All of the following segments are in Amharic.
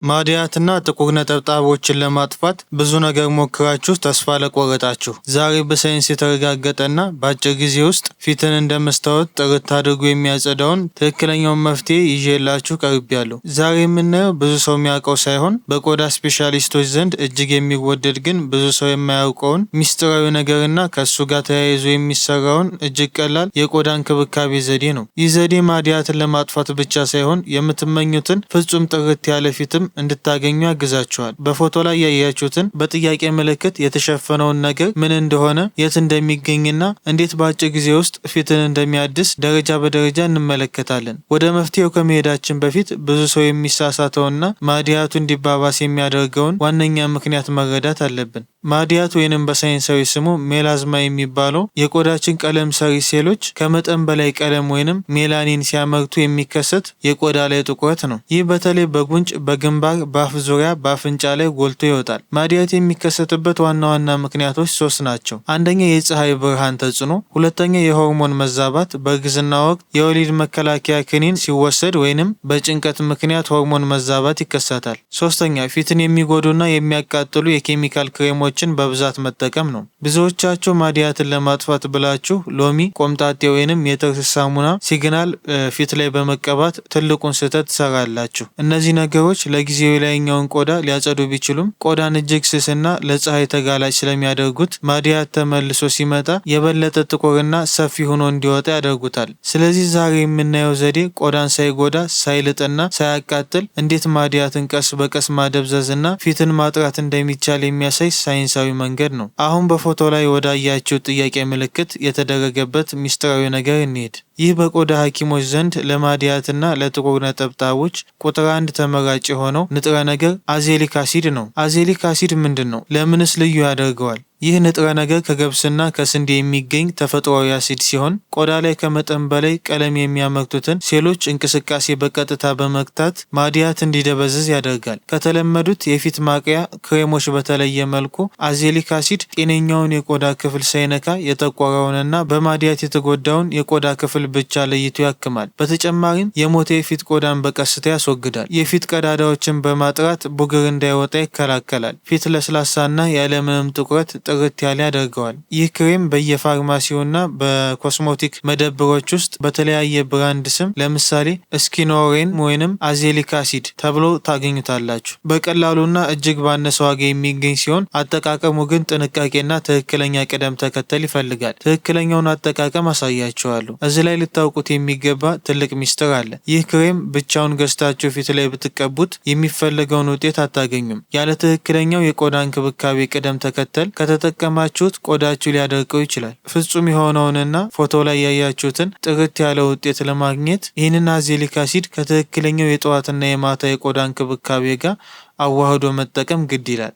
ማድያትና ጥቁር ነጠብጣቦችን ለማጥፋት ብዙ ነገር ሞክራችሁ ተስፋ ለቆረጣችሁ፣ ዛሬ በሳይንስ የተረጋገጠና በአጭር ጊዜ ውስጥ ፊትን እንደ መስታወት ጥርት አድርጎ የሚያጸዳውን ትክክለኛውን መፍትሄ ይዤላችሁ ቀርቤያለሁ። ዛሬ የምናየው ብዙ ሰው የሚያውቀው ሳይሆን በቆዳ ስፔሻሊስቶች ዘንድ እጅግ የሚወደድ ግን ብዙ ሰው የማያውቀውን ሚስጥራዊ ነገርና ከእሱ ጋር ተያይዞ የሚሰራውን እጅግ ቀላል የቆዳ እንክብካቤ ዘዴ ነው። ይህ ዘዴ ማድያትን ለማጥፋት ብቻ ሳይሆን የምትመኙትን ፍጹም ጥርት ያለ ፊትም እንድታገኙ ያግዛችኋል። በፎቶ ላይ ያያችሁትን በጥያቄ ምልክት የተሸፈነውን ነገር ምን እንደሆነ፣ የት እንደሚገኝና እንዴት በአጭር ጊዜ ውስጥ ፊትን እንደሚያድስ ደረጃ በደረጃ እንመለከታለን። ወደ መፍትሄው ከመሄዳችን በፊት ብዙ ሰው የሚሳሳተውና ማድያቱ እንዲባባስ የሚያደርገውን ዋነኛ ምክንያት መረዳት አለብን። ማድያት ወይንም በሳይንሳዊ ስሙ ሜላዝማ የሚባለው የቆዳችን ቀለም ሰሪ ሴሎች ከመጠን በላይ ቀለም ወይንም ሜላኒን ሲያመርቱ የሚከሰት የቆዳ ላይ ጥቁረት ነው። ይህ በተለይ በጉንጭ፣ በግንባር፣ በአፍ ዙሪያ፣ በአፍንጫ ላይ ጎልቶ ይወጣል። ማድያት የሚከሰትበት ዋና ዋና ምክንያቶች ሶስት ናቸው። አንደኛ የፀሐይ ብርሃን ተጽዕኖ፣ ሁለተኛ የሆርሞን መዛባት፣ በእርግዝና ወቅት የወሊድ መከላከያ ክኒን ሲወሰድ ወይንም በጭንቀት ምክንያት ሆርሞን መዛባት ይከሰታል። ሶስተኛ ፊትን የሚጎዱና የሚያቃጥሉ የኬሚካል ክሬሞችን በብዛት መጠቀም ነው። ብዙዎቻችሁ ማድያትን ለማጥፋት ብላችሁ ሎሚ፣ ቆምጣጤ ወይንም የጥርስ ሳሙና ሲግናል ፊት ላይ በመቀባት ትልቁን ስህተት ትሰራላችሁ። እነዚህ ነገሮች ለጊዜው የላይኛውን ቆዳ ሊያጸዱ ቢችሉም ቆዳን እጅግ ስስና ለፀሐይ ተጋላጭ ስለሚያደርጉት ማድያት ተመልሶ ሲመጣ የበለጠ ጥቁርና ሰፊ ሆኖ እንዲወጣ ያደርጉታል። ስለዚህ ዛሬ የምናየው ዘዴ ቆዳን ሳይጎዳ ሳይልጥና ሳያቃጥል እንዴት ማድያትን ቀስ በቀስ ማደብዘዝና ፊትን ማጥራት እንደሚቻል የሚያሳይ ሳይንሳዊ መንገድ ነው። አሁን በፎቶ ላይ ወዳያችሁ ጥያቄ ምልክት የተደረገበት ሚስጥራዊ ነገር እንሂድ። ይህ በቆዳ ሐኪሞች ዘንድ ለማድያትና ለጥቁር ነጠብጣቦች ቁጥር 1 ተመራጭ የሆነው ንጥረ ነገር አዜሊክ አሲድ ነው። አዜሊክ አሲድ ምንድን ነው? ለምንስ ልዩ ያደርገዋል? ይህ ንጥረ ነገር ከገብስና ከስንዴ የሚገኝ ተፈጥሯዊ አሲድ ሲሆን ቆዳ ላይ ከመጠን በላይ ቀለም የሚያመርቱትን ሴሎች እንቅስቃሴ በቀጥታ በመግታት ማድያት እንዲደበዝዝ ያደርጋል። ከተለመዱት የፊት ማቅያ ክሬሞች በተለየ መልኩ አዜሊክ አሲድ ጤነኛውን የቆዳ ክፍል ሳይነካ የጠቆረውንና በማድያት የተጎዳውን የቆዳ ክፍል ብቻ ለይቶ ያክማል። በተጨማሪም የሞተ የፊት ቆዳን በቀስታ ያስወግዳል። የፊት ቀዳዳዎችን በማጥራት ቡግር እንዳይወጣ ይከላከላል። ፊት ለስላሳና ያለምንም ጥቁረት ጥርት ያለ ያደርገዋል። ይህ ክሬም በየፋርማሲውና በኮስሞቲክ መደብሮች ውስጥ በተለያየ ብራንድ ስም ለምሳሌ ስኪኖሬን ወይንም አዜሊክ አሲድ ተብሎ ታገኙታላችሁ። በቀላሉና እጅግ ባነሰ ዋጋ የሚገኝ ሲሆን አጠቃቀሙ ግን ጥንቃቄና ትክክለኛ ቅደም ተከተል ይፈልጋል። ትክክለኛውን አጠቃቀም አሳያችኋለሁ። እዚህ ላይ ልታውቁት የሚገባ ትልቅ ሚስጥር አለ። ይህ ክሬም ብቻውን ገዝታችሁ ፊት ላይ ብትቀቡት የሚፈለገውን ውጤት አታገኙም። ያለ ትክክለኛው የቆዳ እንክብካቤ ቅደም ተከተል ከተጠቀማችሁት ቆዳችሁ ሊያደርቀው ይችላል። ፍጹም የሆነውንና ፎቶ ላይ ያያችሁትን ጥርት ያለ ውጤት ለማግኘት ይህንን አዜሊክ አሲድ ከትክክለኛው የጠዋትና የማታ የቆዳ እንክብካቤ ጋር አዋህዶ መጠቀም ግድ ይላል።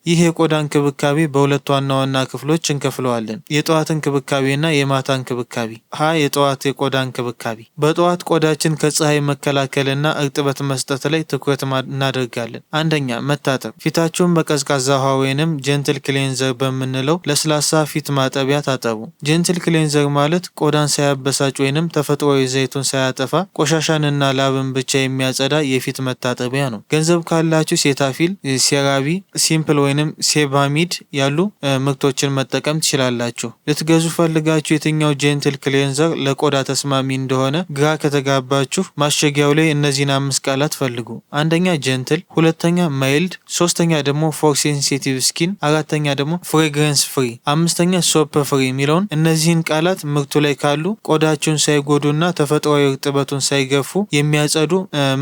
ይህ የቆዳ እንክብካቤ በሁለት ዋና ዋና ክፍሎች እንከፍለዋለን። የጠዋት እንክብካቤና የማታ እንክብካቤ። የጠዋት የቆዳ እንክብካቤ። በጠዋት ቆዳችን ከፀሐይ መከላከልና እርጥበት መስጠት ላይ ትኩረት እናደርጋለን። አንደኛ መታጠብ። ፊታችሁን በቀዝቃዛ ውሃ ወይንም ጀንትል ክሌንዘር በምንለው ለስላሳ ፊት ማጠቢያ ታጠቡ። ጀንትል ክሌንዘር ማለት ቆዳን ሳያበሳጭ ወይንም ተፈጥሯዊ ዘይቱን ሳያጠፋ ቆሻሻንና ላብን ብቻ የሚያጸዳ የፊት መታጠቢያ ነው። ገንዘብ ካላችሁ ሴታፊል፣ ሴራቪ፣ ሲምፕል ወይንም ሴባሚድ ያሉ ምርቶችን መጠቀም ትችላላችሁ። ልትገዙ ፈልጋችሁ የትኛው ጀንትል ክሌንዘር ለቆዳ ተስማሚ እንደሆነ ግራ ከተጋባችሁ ማሸጊያው ላይ እነዚህን 5 ቃላት ፈልጉ። አንደኛ ጀንትል፣ ሁለተኛ ማይልድ፣ ሶስተኛ ደግሞ ፎር ሴንሲቲቭ ስኪን፣ አራተኛ ደግሞ ፍሬግረንስ ፍሪ፣ አምስተኛ ሶፕ ፍሪ የሚለውን እነዚህን ቃላት ምርቱ ላይ ካሉ ቆዳችሁን ሳይጎዱና ተፈጥሯዊ እርጥበቱን ሳይገፉ የሚያጸዱ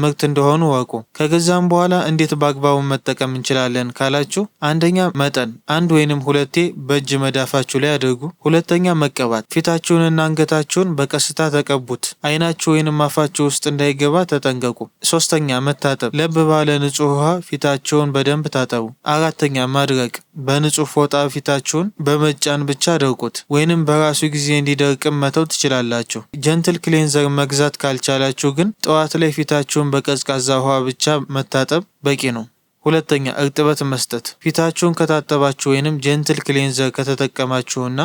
ምርት እንደሆኑ ወቁ። ከገዛም በኋላ እንዴት በአግባቡ መጠቀም እንችላለን ካላችሁ አንደኛ መጠን 1 ወይንም 2 በእጅ መዳፋችሁ ላይ አድርጉ። ሁለተኛ መቀባት። ፊታችሁንና አንገታችሁን በቀስታ ተቀቡት። አይናችሁ ወይንም አፋችሁ ውስጥ እንዳይገባ ተጠንቀቁ። ሶስተኛ መታጠብ። ለብ ባለ ንጹህ ውሃ ፊታችሁን በደንብ ታጠቡ። አራተኛ ማድረቅ። በንጹህ ፎጣ ፊታችሁን በመጫን ብቻ አድርቁት፣ ወይንም በራሱ ጊዜ እንዲደርቅም መተው ትችላላችሁ። ጀንትል ክሌንዘር መግዛት ካልቻላችሁ ግን ጠዋት ላይ ፊታችሁን በቀዝቃዛ ውሃ ብቻ መታጠብ በቂ ነው። ሁለተኛ እርጥበት መስጠት። ፊታችሁን ከታጠባችሁ ወይንም ጀንትል ክሌንዘር ከተጠቀማችሁና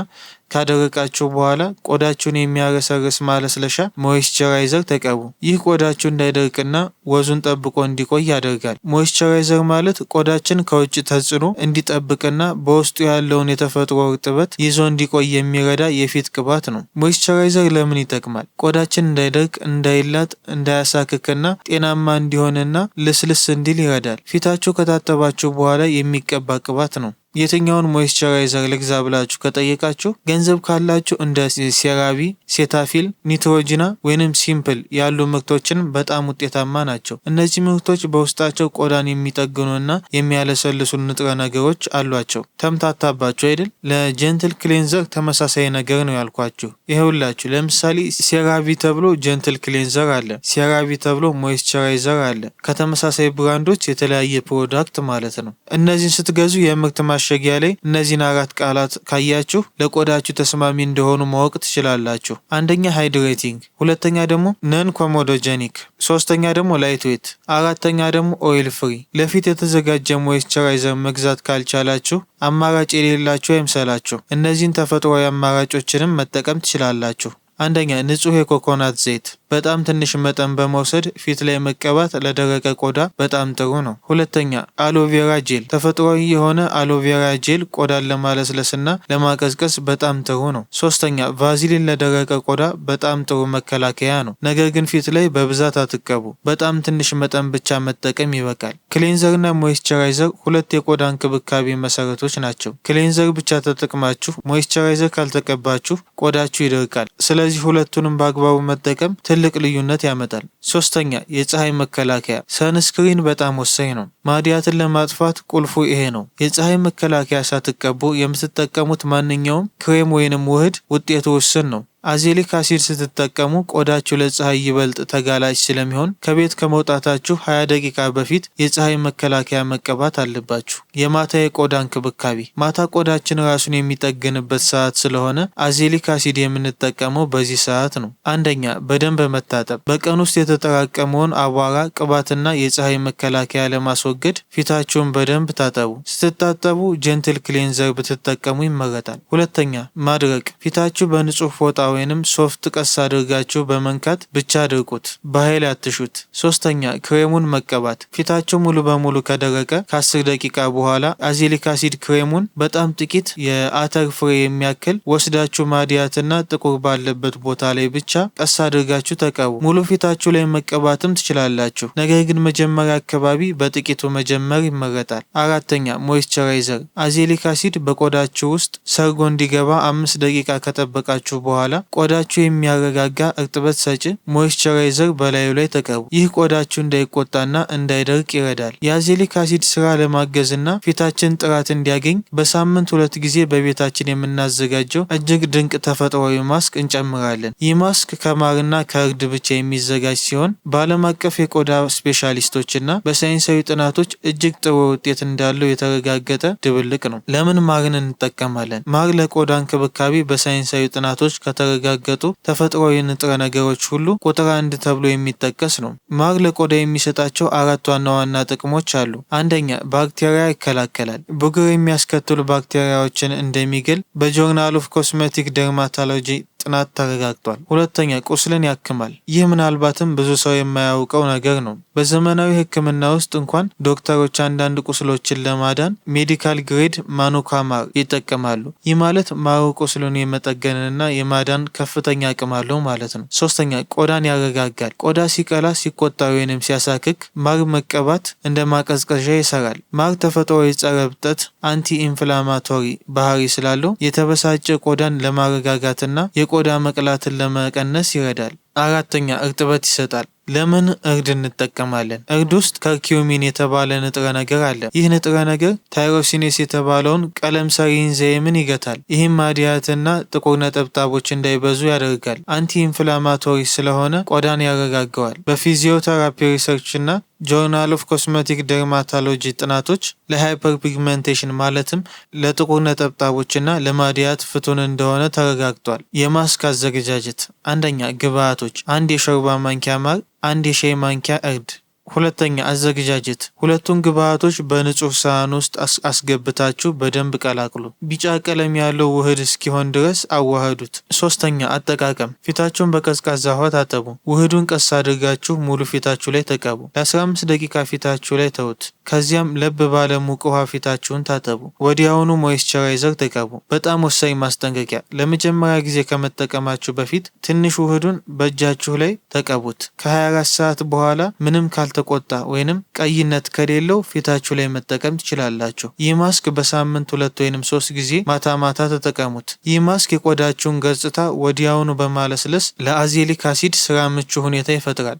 ካደረቃችሁ በኋላ ቆዳችሁን የሚያረሰርስ ማለስለሻ ሞይስቸራይዘር ተቀቡ። ይህ ቆዳችሁ እንዳይደርቅና ወዙን ጠብቆ እንዲቆይ ያደርጋል። ሞይስቸራይዘር ማለት ቆዳችን ከውጭ ተጽዕኖ እንዲጠብቅና በውስጡ ያለውን የተፈጥሮ እርጥበት ይዞ እንዲቆይ የሚረዳ የፊት ቅባት ነው። ሞይስቸራይዘር ለምን ይጠቅማል? ቆዳችን እንዳይደርቅ፣ እንዳይላጥ፣ እንዳያሳክክና ጤናማ እንዲሆንና ልስልስ እንዲል ይረዳል። ፊታችሁ ከታጠባችሁ በኋላ የሚቀባ ቅባት ነው። የትኛውን ሞይስቸራይዘር ልግዛ ብላችሁ ከጠየቃችሁ ገንዘብ ካላችሁ እንደ ሴራቪ፣ ሴታፊል፣ ኒትሮጂና ወይንም ሲምፕል ያሉ ምርቶችን በጣም ውጤታማ ናቸው። እነዚህ ምርቶች በውስጣቸው ቆዳን የሚጠግኑና የሚያለሰልሱ ንጥረ ነገሮች አሏቸው። ተምታታባችሁ አይደል? ለጀንትል ክሌንዘር ተመሳሳይ ነገር ነው ያልኳችሁ። ይኸውላችሁ ለምሳሌ ሴራቪ ተብሎ ጀንትል ክሌንዘር አለ፣ ሴራቪ ተብሎ ሞይስቸራይዘር አለ። ከተመሳሳይ ብራንዶች የተለያየ ፕሮዳክት ማለት ነው። እነዚህን ስትገዙ የምርት ማሸጊያ ላይ እነዚህን 4 ቃላት ካያችሁ ለቆዳችሁ ተስማሚ እንደሆኑ ማወቅ ትችላላችሁ። አንደኛ ሃይድሬቲንግ፣ ሁለተኛ ደግሞ ነን ኮሞዶጀኒክ፣ ሶስተኛ ደግሞ ላይት ዌት፣ አራተኛ ደግሞ ኦይል ፍሪ። ለፊት የተዘጋጀ ሞይስቸራይዘር መግዛት ካልቻላችሁ አማራጭ የሌላችሁ አይምሰላችሁ። እነዚህን ተፈጥሯዊ አማራጮችንም መጠቀም ትችላላችሁ። አንደኛ ንጹህ የኮኮናት ዘይት በጣም ትንሽ መጠን በመውሰድ ፊት ላይ መቀባት ለደረቀ ቆዳ በጣም ጥሩ ነው። ሁለተኛ አሎቬራ ጄል፣ ተፈጥሯዊ የሆነ አሎቬራ ጄል ቆዳን ለማለስለስና ለማቀዝቀዝ በጣም ጥሩ ነው። ሶስተኛ ቫዝሊን ለደረቀ ቆዳ በጣም ጥሩ መከላከያ ነው። ነገር ግን ፊት ላይ በብዛት አትቀቡ፣ በጣም ትንሽ መጠን ብቻ መጠቀም ይበቃል። ክሌንዘርና ሞይስቸራይዘር ሁለት የቆዳ እንክብካቤ መሰረቶች ናቸው። ክሌንዘር ብቻ ተጠቅማችሁ ሞይስቸራይዘር ካልተቀባችሁ ቆዳችሁ ይደርቃል። ስለዚህ ሁለቱንም በአግባቡ መጠቀም ትልቅ ልዩነት ያመጣል። ሶስተኛ የፀሐይ መከላከያ፣ ሰንስክሪን በጣም ወሳኝ ነው። ማዲያትን ለማጥፋት ቁልፉ ይሄ ነው። የፀሐይ መከላከያ ሳትቀቡ የምትጠቀሙት ማንኛውም ክሬም ወይንም ውህድ ውጤቱ ውስን ነው። አዜሊክ አሲድ ስትጠቀሙ ቆዳችሁ ለፀሐይ ይበልጥ ተጋላጭ ስለሚሆን ከቤት ከመውጣታችሁ 20 ደቂቃ በፊት የፀሐይ መከላከያ መቀባት አለባችሁ። የማታ የቆዳ እንክብካቤ፣ ማታ ቆዳችን ራሱን የሚጠግንበት ሰዓት ስለሆነ አዜሊክ አሲድ የምንጠቀመው በዚህ ሰዓት ነው። አንደኛ በደንብ መታጠብ፣ በቀን ውስጥ የተጠራቀመውን አቧራ፣ ቅባትና የፀሐይ መከላከያ ለማስወገድ ፊታችሁን በደንብ ታጠቡ። ስትታጠቡ ጀንትል ክሌንዘር ብትጠቀሙ ይመረጣል። ሁለተኛ ማድረቅ፣ ፊታችሁ በንጹህ ፎጣ ወይንም ሶፍት ቀስ አድርጋችሁ በመንካት ብቻ አድርቁት፣ በኃይል አትሹት። ሶስተኛ ክሬሙን መቀባት፣ ፊታችሁ ሙሉ በሙሉ ከደረቀ ከ10 ደቂቃ በኋላ አዜሊክ አሲድ ክሬሙን በጣም ጥቂት የአተር ፍሬ የሚያክል ወስዳችሁ ማዲያትና ጥቁር ባለበት ቦታ ላይ ብቻ ቀስ አድርጋችሁ ተቀቡ። ሙሉ ፊታችሁ ላይ መቀባትም ትችላላችሁ፣ ነገር ግን መጀመሪያ አካባቢ በጥቂቱ መጀመር ይመረጣል። አራተኛ ሞይስቸራይዘር፣ አዜሊክ አሲድ በቆዳችሁ ውስጥ ሰርጎ እንዲገባ 5 ደቂቃ ከጠበቃችሁ በኋላ ቆዳችሁ የሚያረጋጋ እርጥበት ሰጪ ሞይስቸራይዘር በላዩ ላይ ተቀቡ። ይህ ቆዳችሁ እንዳይቆጣና እንዳይደርቅ ይረዳል። የአዜሊክ አሲድ ስራ ለማገዝና ፊታችን ጥራት እንዲያገኝ በሳምንት 2 ጊዜ በቤታችን የምናዘጋጀው እጅግ ድንቅ ተፈጥሯዊ ማስክ እንጨምራለን። ይህ ማስክ ከማርና ከእርድ ብቻ የሚዘጋጅ ሲሆን በዓለም አቀፍ የቆዳ ስፔሻሊስቶችና በሳይንሳዊ ጥናቶች እጅግ ጥሩ ውጤት እንዳለው የተረጋገጠ ድብልቅ ነው። ለምን ማርን እንጠቀማለን? ማር ለቆዳ እንክብካቤ በሳይንሳዊ ጥናቶች ከተረጋገጡ ተፈጥሯዊ ንጥረ ነገሮች ሁሉ ቁጥር 1 ተብሎ የሚጠቀስ ነው። ማር ለቆዳ የሚሰጣቸው 4 ዋና ዋና ጥቅሞች አሉ። አንደኛ ባክቴሪያ ይከላከላል። ብጉር የሚያስከትሉ ባክቴሪያዎችን እንደሚገል በጆርናል ኦፍ ኮስሜቲክ ደርማቶሎጂ ጥናት ተረጋግጧል። ሁለተኛ ቁስልን ያክማል። ይህ ምናልባትም ብዙ ሰው የማያውቀው ነገር ነው። በዘመናዊ ሕክምና ውስጥ እንኳን ዶክተሮች አንዳንድ ቁስሎችን ለማዳን ሜዲካል ግሬድ ማኑካ ማር ይጠቀማሉ። ይህ ማለት ማሩ ቁስሉን የመጠገንና የማዳን ከፍተኛ አቅም አለው ማለት ነው። ሶስተኛ ቆዳን ያረጋጋል። ቆዳ ሲቀላ፣ ሲቆጣ ወይንም ሲያሳክክ ማር መቀባት እንደ ማቀዝቀዣ ይሰራል። ማር ተፈጥሯዊ ጸረ እብጠት አንቲ ኢንፍላማቶሪ ባህሪ ስላለው የተበሳጨ ቆዳን ለማረጋጋትና የቆዳ መቅላትን ለመቀነስ ይረዳል። አራተኛ እርጥበት ይሰጣል። ለምን እርድ እንጠቀማለን? እርድ ውስጥ ከርኪዩሚን የተባለ ንጥረ ነገር አለ። ይህ ንጥረ ነገር ታይሮሲኔስ የተባለውን ቀለም ሰሪ ኢንዛይምን ይገታል። ይህም ማዲያትና ጥቁር ነጠብጣቦች እንዳይበዙ ያደርጋል። አንቲ ኢንፍላማቶሪ ስለሆነ ቆዳን ያረጋገዋል። በፊዚዮቴራፒ ሪሰርችና ጆርናል ኦፍ ኮስሜቲክ ደርማቶሎጂ ጥናቶች ለሃይፐር ፒግመንቴሽን ማለትም ለጥቁር ነጠብጣቦችና ለማዲያት ፍቱን እንደሆነ ተረጋግጧል። የማስክ አዘገጃጀት፣ አንደኛ ግብአቶች፣ 1 የሾርባ ማንኪያ ማር፣ 1 የሻይ ማንኪያ እርድ፣ ሁለተኛ አዘገጃጀት። ሁለቱን ግብአቶች በንጹህ ሳህን ውስጥ አስገብታችሁ በደንብ ቀላቅሉ። ቢጫ ቀለም ያለው ውህድ እስኪሆን ድረስ አዋህዱት። ሶስተኛ አጠቃቀም። ፊታችሁን በቀዝቃዛ ውሃ ታጠቡ። ውህዱን ቀስ አድርጋችሁ ሙሉ ፊታችሁ ላይ ተቀቡ። ለ15 ደቂቃ ፊታችሁ ላይ ተውት። ከዚያም ለብ ባለ ሙቅ ውሃ ፊታችሁን ታጠቡ። ወዲያውኑ ሞይስቸራይዘር ተቀቡ። በጣም ወሳኝ ማስጠንቀቂያ፣ ለመጀመሪያ ጊዜ ከመጠቀማችሁ በፊት ትንሽ ውህዱን በእጃችሁ ላይ ተቀቡት። ከ24 ሰዓት በኋላ ምንም ካልተቆጣ ወይንም ቀይነት ከሌለው ፊታችሁ ላይ መጠቀም ትችላላችሁ። ይህ ማስክ በሳምንት 2 ወይንም 3 ጊዜ ማታ ማታ ተጠቀሙት። ይህ ማስክ የቆዳችሁን ገጽታ ወዲያውኑ በማለስለስ ለአዜሊክ አሲድ ስራ ምቹ ሁኔታ ይፈጥራል።